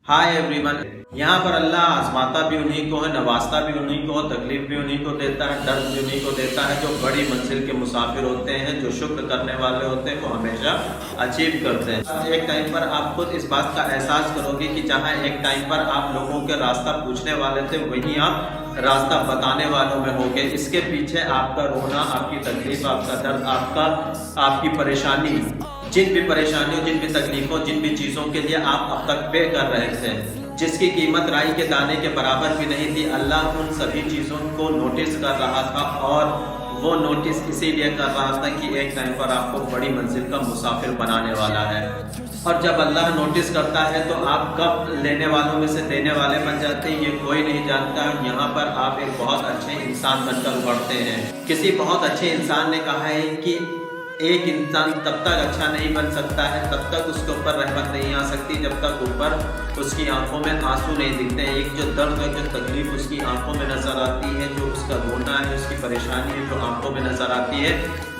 Hi everyone. यहाँ पर अल्लाह आजमाता भी उन्हीं को है, नवाजता भी उन्हीं को, तकलीफ भी उन्हीं को देता है, दर्द भी उन्हीं को देता है। जो बड़ी मंजिल के मुसाफिर होते हैं, जो शुक्र करने वाले होते हैं, वो हमेशा अचीव करते हैं। एक टाइम पर आप खुद इस बात का एहसास करोगे कि जहाँ एक टाइम पर आप लोगों के रास्ता पूछने वाले थे, वहीं आप रास्ता बताने वालों में हो गए। इसके पीछे आपका रोना, आपकी तकलीफ, आपका दर्द, आपकी परेशानी, जिन भी परेशानियों, जिन भी तकलीफों, जिन भी चीज़ों के लिए आप अब तक पे कर रहे थे, जिसकी कीमत राई के दाने के बराबर भी नहीं थी, अल्लाह उन सभी चीज़ों को नोटिस कर रहा था। और वो नोटिस इसीलिए कर रहा था कि एक टाइम पर आपको बड़ी मंजिल का मुसाफिर बनाने वाला है। और जब अल्लाह नोटिस करता है तो आप कब लेने वालों में से देने वाले बन जाते हैं, ये कोई नहीं जानता। यहाँ पर आप एक बहुत अच्छे इंसान बनकर उभरते हैं। किसी बहुत अच्छे इंसान ने कहा है कि एक इंसान तब तक अच्छा नहीं बन सकता है, तब तक उसके ऊपर रहमत नहीं आ सकती, जब तक ऊपर उसकी आंखों में आंसू नहीं दिखते हैं। एक जो दर्द है, जो तकलीफ उसकी आंखों में नज़र आती है, जो उसका रोना है, उसकी परेशानी है, जो आंखों में नज़र आती है,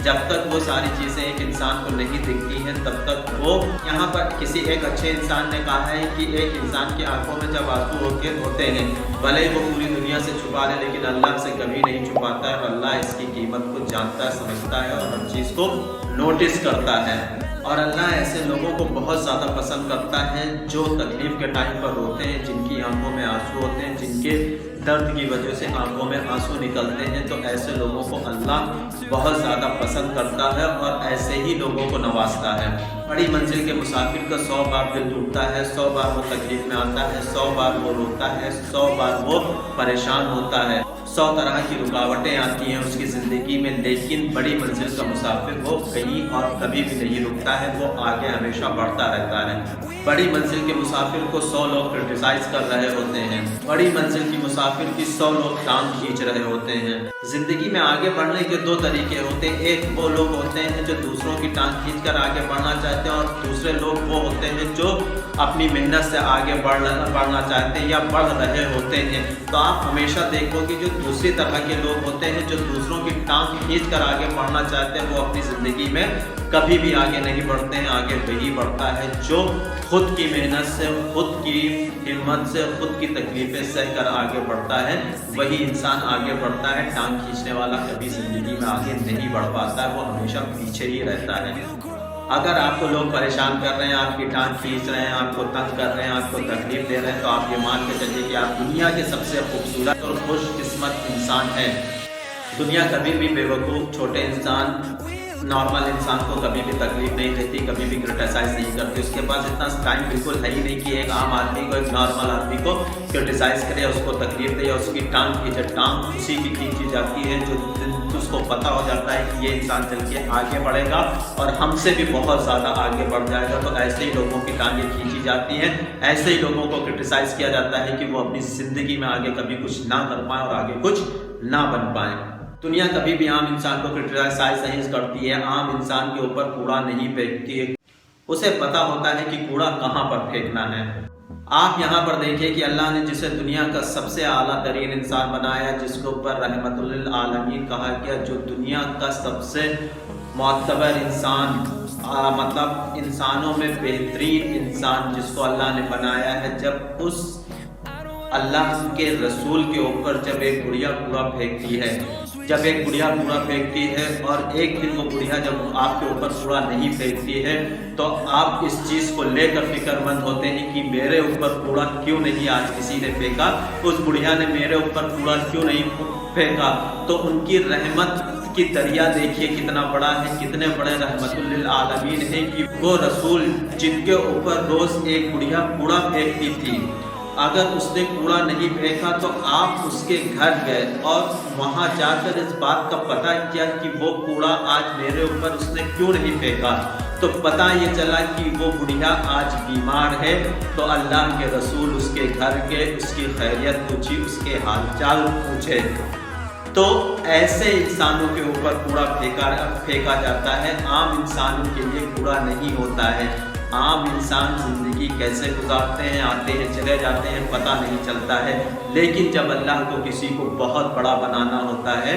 जब तक वो सारी चीज़ें एक इंसान को नहीं दिखती हैं, तब तक वो यहाँ पर किसी एक अच्छे इंसान ने कहा है कि एक इंसान की आंखों में जब आंसू होते हैं, भले ही वो पूरी दुनिया से छुपा ले, लेकिन अल्लाह से कभी नहीं छुपाता है। और अल्लाह इसकी कीमत को जानता है, समझता है और हर चीज़ को नोटिस करता है। और अल्लाह ऐसे लोगों को बहुत ज़्यादा पसंद करता है जो तकलीफ़ के टाइम पर रोते हैं, जिनकी आंखों में आंसू होते हैं, जिनके दर्द की वजह से आंखों में आंसू निकलते हैं। तो ऐसे लोगों को अल्लाह बहुत ज़्यादा पसंद करता है और ऐसे ही लोगों को नवाजता है। बड़ी मंजिल के मुसाफिर का 100 बार दिल टूटता है, 100 बार वो तकलीफ में आता है, 100 बार वो रोता है, 100 बार वो परेशान होता है, 100 तरह की रुकावटें आती हैं उसकी ज़िंदगी में। लेकिन बड़ी मंजिल का मुसाफिर वो कहीं और कभी भी नहीं रुकता है, वो आगे हमेशा बढ़ता रहता है। बड़ी मंजिल के मुसाफिर को 100 लोग क्रिटिसाइज कर रहे होते हैं, बड़ी मंजिल की मुसाफिर की 100 लोग टांग खींच रहे होते हैं। ज़िंदगी में आगे बढ़ने के 2 तरीके होते हैं। एक वो लोग होते हैं जो दूसरों की टांग खींच कर आगे बढ़ना चाहते हैं, और दूसरे लोग वो होते हैं जो अपनी मेहनत से आगे बढ़ना चाहते हैं या बढ़ रहे होते हैं। तो आप हमेशा देखोगे जो दूसरी तरह के लोग होते हैं, जो दूसरों की टांग खींच कर आगे बढ़ना चाहते हैं, वो अपनी ज़िंदगी में कभी भी आगे नहीं बढ़ते हैं। आगे वही बढ़ता है जो खुद की मेहनत से, खुद की हिम्मत से, खुद की तकलीफें सह कर आगे बढ़ता है। वही इंसान आगे बढ़ता है। टांग खींचने वाला कभी ज़िंदगी में आगे नहीं बढ़ पाता है, वो हमेशा पीछे ही रहता है। अगर आपको लोग परेशान कर रहे हैं, आपकी टांग खींच रहे हैं, आपको तंग कर रहे हैं, आपको तकलीफ दे रहे हैं, तो आप ये मान के चलिए कि आप दुनिया के सबसे खूबसूरत और खुशकिस्मत इंसान हैं। दुनिया कभी भी बेवकूफ़, छोटे इंसान, नॉर्मल इंसान को कभी भी तकलीफ नहीं देती, कभी भी क्रिटिसाइज़ नहीं करती। उसके पास इतना टाइम बिल्कुल है ही नहीं कि एक आम आदमी को, एक नॉर्मल आदमी को क्रिटिसाइज़ करे, उसको तकलीफ दे या उसकी टांग खींचे। टांग उसी की खींची जाती है जो उसको पता हो जाता है कि ये इंसान चल के आगे बढ़ेगा और हमसे भी बहुत ज़्यादा आगे बढ़ जाएगा। तो ऐसे ही लोगों की टांगें खींची जाती हैं, ऐसे ही लोगों को क्रिटिसाइज़ किया जाता है कि वो अपनी ज़िंदगी में आगे कभी कुछ ना कर पाएँ और आगे कुछ ना बन पाएँ। दुनिया कभी भी आम इंसान को क्रिटिसाइज नहीं करती है, आम इंसान के ऊपर कूड़ा नहीं फेंकती है। उसे पता होता है कि कूड़ा कहाँ पर फेंकना है। आप यहाँ पर देखिए कि अल्लाह ने जिसे दुनिया का सबसे आला तरीन इंसान बनाया, जिसके ऊपर रहमतुल आलमीन कहा गया, जो दुनिया का सबसे मोतबर इंसान, मतलब इंसानों में बेहतरीन इंसान जिसको अल्लाह ने बनाया है, जब उस अल्लाह के रसूल के ऊपर जब एक बुढ़िया कूड़ा फेंकती है, जब एक बुढ़िया कूड़ा फेंकती है और एक दिन वो बुढ़िया जब आपके ऊपर कूड़ा नहीं फेंकती है, तो आप इस चीज़ को लेकर फिक्रमंद होते हैं कि मेरे ऊपर कूड़ा क्यों नहीं आज किसी ने फेंका, उस बुढ़िया ने मेरे ऊपर कूड़ा क्यों नहीं फेंका। तो उनकी रहमत की दरिया देखिए कितना बड़ा है, कितने बड़े रहमतुल आलमीन है कि वो रसूल जिनके ऊपर रोज़ एक बुढ़िया कूड़ा फेंकती थी, अगर उसने कूड़ा नहीं फेंका तो आप उसके घर गए और वहाँ जाकर इस बात का पता किया कि वो कूड़ा आज मेरे ऊपर उसने क्यों नहीं फेंका, तो पता ये चला कि वो बुढ़िया आज बीमार है। तो अल्लाह के रसूल उसके घर गए, उसकी खैरियत पूछी, उसके हालचाल पूछे। तो ऐसे इंसानों के ऊपर कूड़ा फेंका जाता है। आम इंसानों के लिए कूड़ा नहीं होता है। आम इंसान ज़िंदगी कैसे गुजारते हैं, आते हैं चले जाते हैं, पता नहीं चलता है। लेकिन जब अल्लाह को किसी को बहुत बड़ा बनाना होता है,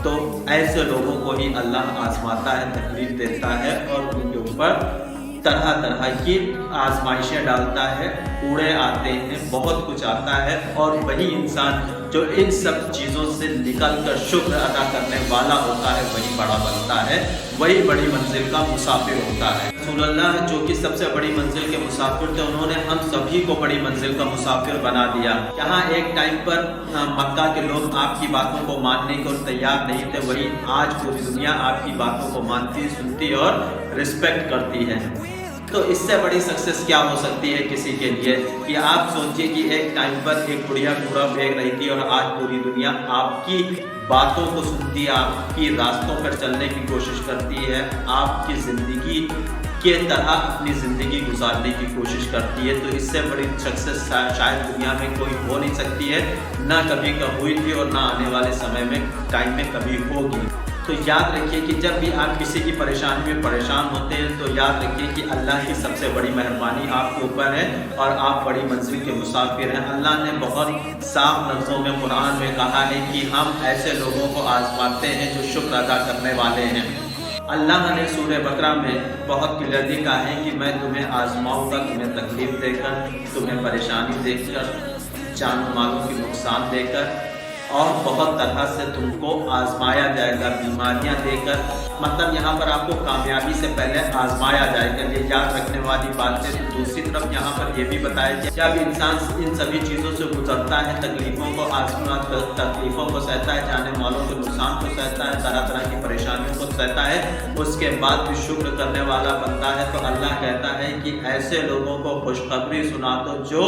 तो ऐसे लोगों को ही अल्लाह आजमाता है, तकलीफ देता है और उनके ऊपर तरह तरह की आजमाइशें डालता है, कूड़े आते हैं, बहुत कुछ आता है, और वही इंसान जो इन सब चीज़ों से निकल कर शुक्र अदा करने वाला होता है वही बड़ा बनता है, वही बड़ी मंजिल का मुसाफिर होता है। रसूलुल्लाह जो कि सबसे बड़ी मंजिल के मुसाफिर थे, उन्होंने हम सभी को बड़ी मंजिल का मुसाफिर बना दिया। यहाँ एक टाइम पर मक्का के लोग आपकी बातों को मानने को तैयार नहीं थे, वही आज पूरी दुनिया आपकी बातों को मानती, सुनती और रिस्पेक्ट करती है। तो इससे बड़ी सक्सेस क्या हो सकती है किसी के लिए कि आप सोचिए कि एक टाइम पर एक बुढ़िया कूड़ा फेंक रही थी और आज पूरी दुनिया आपकी बातों को सुनती है, आपकी रास्तों पर चलने की कोशिश करती है, आपकी ज़िंदगी के तरह अपनी ज़िंदगी गुजारने की कोशिश करती है। तो इससे बड़ी सक्सेस शायद दुनिया में कोई हो नहीं सकती है, ना कभी का हुई थी और ना आने वाले समय में टाइम में कभी होगी। तो याद रखिए कि जब भी आप किसी की परेशानी में परेशान होते हैं तो याद रखिए कि अल्लाह की सबसे बड़ी मेहरबानी आपके ऊपर है और आप बड़ी मंजिल के मुसाफिर हैं। अल्लाह ने बहुत साफ लफ्ज़ों में कुरान में कहा है कि हम ऐसे लोगों को आजमाते हैं जो शुक्र अदा करने वाले हैं। अल्लाह ने सूरह बकरा में बहुत क्लियरली कहा है कि मैं तुम्हें आजमाऊंगा, तुम्हें तकलीफ देकर, तुम्हें परेशानी देकर, जान मालों की नुकसान देकर, और बहुत तरह से तुमको आजमाया जाएगा, बीमारियां देकर। मतलब यहाँ पर आपको कामयाबी से पहले आजमाया जाएगा, ये याद रखने वाली बात है। तो दूसरी तरफ यहाँ पर ये भी बताया कि जब इंसान इन सभी चीज़ों से गुजरता है, तकलीफ़ों को तकलीफ़ों को सहता है, जाने वालों के नुकसान को सहता है, तरह तरह की परेशानियों को सहता है, उसके बाद भी शुक्र करने वाला बनता है। तो अल्लाह कहता है कि ऐसे लोगों को खुशखबरी सुना दो जो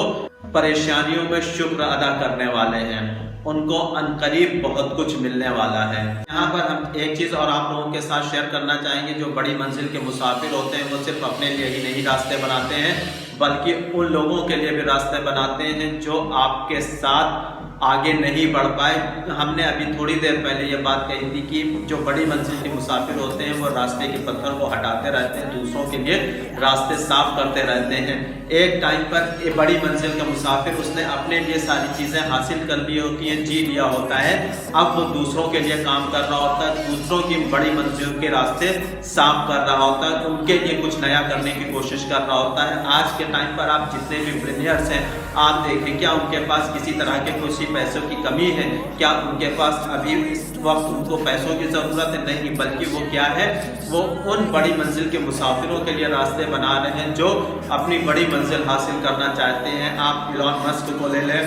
परेशानियों में शुक्र अदा करने वाले हैं, उनको अनकरीब बहुत कुछ मिलने वाला है। यहाँ पर हम एक चीज़ और आप लोगों के साथ शेयर करना चाहेंगे, जो बड़ी मंजिल के मुसाफिर होते हैं वो सिर्फ अपने लिए ही नहीं रास्ते बनाते हैं, बल्कि उन लोगों के लिए भी रास्ते बनाते हैं जो आपके साथ आगे नहीं बढ़ पाए। हमने अभी थोड़ी देर पहले ये बात कही थी कि जो बड़ी मंजिल के मुसाफिर होते हैं वो रास्ते के पत्थर को हटाते रहते हैं, दूसरों के लिए रास्ते साफ करते रहते हैं। एक टाइम पर एक बड़ी मंजिल का मुसाफिर उसने अपने लिए सारी चीज़ें हासिल कर ली होती हैं, जी लिया होता है, अब वो दूसरों के लिए काम कर रहा होता है, दूसरों की बड़ी मंजिल के रास्ते साफ कर रहा होता है, उनके लिए कुछ नया करने की कोशिश कर रहा होता है। आज के टाइम पर आप जितने भी बिलियनर्स हैं आप देखें, क्या उनके पास किसी तरह के कुछ पैसों की कमी है? क्या उनके पास अभी इस वक्त उनको पैसों की ज़रूरत है? नहीं, बल्कि वो क्या है, वो उन बड़ी मंजिल के मुसाफिरों के लिए रास्ते बना रहे हैं जो अपनी बड़ी मंजिल हासिल करना चाहते हैं। आप इलॉन मस्क को ले लें,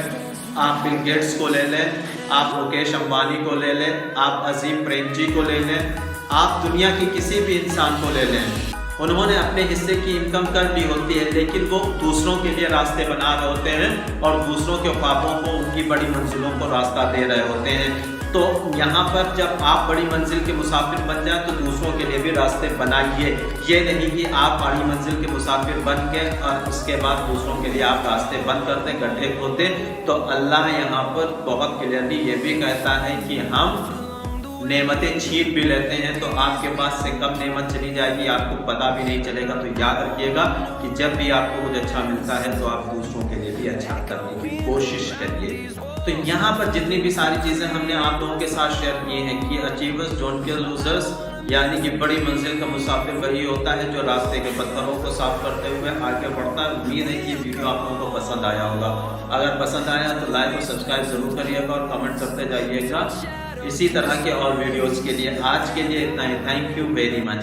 आप बिल गेट्स को ले लें, आप मुकेश अंबानी को ले लें, आप अजीम प्रेमजी को ले लें, आप दुनिया के किसी भी इंसान को ले लें, उन्होंने अपने हिस्से की इनकम कर ली होती है, लेकिन वो दूसरों के लिए रास्ते बना रहे होते हैं और दूसरों के ख्वाबों को, उनकी बड़ी मंजिलों को रास्ता दे रहे होते हैं। तो यहाँ पर जब आप बड़ी मंजिल के मुसाफिर बन जाए तो दूसरों के लिए भी रास्ते बनाइए। ये नहीं कि आप बड़ी मंजिल के मुसाफिर बन के और उसके बाद दूसरों के लिए आप रास्ते बंद करते, गड्ढे खोदते। तो अल्लाह यहाँ पर बहुत क्लियरली ये भी कहता है कि हम नेमतें छीन भी लेते हैं, तो आपके पास से कब नेमत चली जाएगी आपको पता भी नहीं चलेगा। तो याद रखिएगा कि जब भी आपको कुछ अच्छा मिलता है तो आप दूसरों के लिए भी अच्छा करने की कोशिश करिए। तो यहाँ पर जितनी भी सारी चीज़ें हमने आप लोगों के साथ शेयर की हैं कि अचीवर्स डोंट किल लूजर्स, यानी कि बड़ी मंजिल का मुसाफिर वही होता है जो रास्ते के पत्थरों को साफ करते हुए आगे बढ़ता है। उम्मीद है कि ये वीडियो आप लोगों को पसंद आया होगा। अगर पसंद आया तो लाइक और सब्सक्राइब जरूर करिएगा और कमेंट करते जाइएगा इसी तरह के और वीडियोस के लिए। आज के लिए इतना ही। Thank you very much.